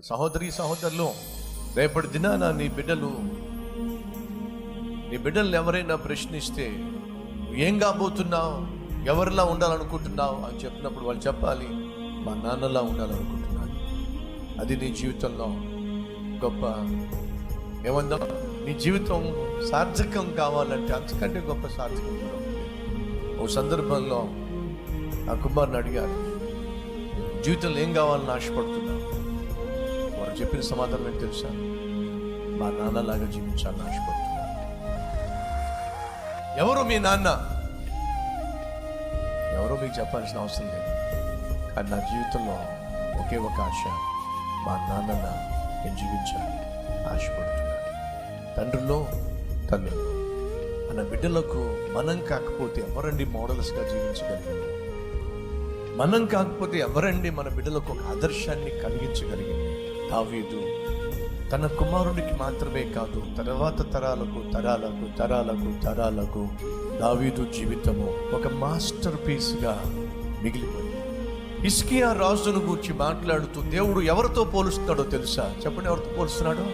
సహోదరి సహోదరులు, రేపటి దినాన నీ బిడ్డలు ఎవరైనా ప్రశ్నిస్తే ఏం కాబోతున్నావు, ఎవరిలా ఉండాలనుకుంటున్నావు అని చెప్పినప్పుడు వాళ్ళు చెప్పాలి, మా నాన్నలా ఉండాలనుకుంటున్నాను. అది నీ జీవితంలో గొప్ప ఏమన్నా, నీ జీవితం సార్థకం కావాలంటే అంతకంటే గొప్ప సార్థకం కూడా ఉంది. ఓ సందర్భంలో ఆ కుమారుని అడిగారు, జీవితంలో ఏం కావాలని ఆశపడుతున్నావు? వారు చెప్పిన సమాధానం ఏంటి తెలుసా? మా నాన్నలాగా జీవించాలని ఆశపడుతున్నాను. ఎవరు మీ నాన్న? ఎవరో మీకు చెప్పాల్సిన అవసరం లేదు. కానీ నా జీవితంలో ఒకే ఒక ఆశ, మా నాన్నలా నేను జీవించాలని ఆశపడుతున్నాను. తండ్రిలో తల్లులు మన బిడ్డలకు మనం కాకపోతే ఎవరండి మోడల్స్గా జీవించగలిగింది? మనం కాకపోతే ఎవరండి మన బిడ్డలకు ఒక ఆదర్శాన్ని కలిగించగలిగింది? దావీదు తన కుమారునికి మాత్రమే కాదు, తర్వాత తరాలకు దావీదు జీవితము ఒక మాస్టర్ పీస్గా మిగిలిపోయింది. హిజ్కియా రాజును గూర్చి మాట్లాడుతూ దేవుడు ఎవరితో పోలుస్తున్నాడో తెలుసా? చెప్పండి, ఎవరితో పోలుస్తున్నాడో?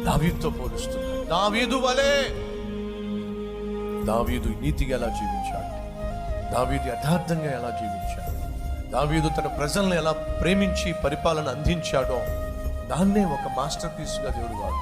దావీదుతో పోలుస్తున్నాడు. దావీదు వలే దావీదు నీతిగా ఎలా జీవించాడు, దావీదు యథార్థంగా ఎలా జీవించాడు, దావీదు తన ప్రజలను ఎలా ప్రేమించి పరిపాలన అందించాడో దాన్నే ఒక మాస్టర్ పీస్గా దేవుడు వాడు.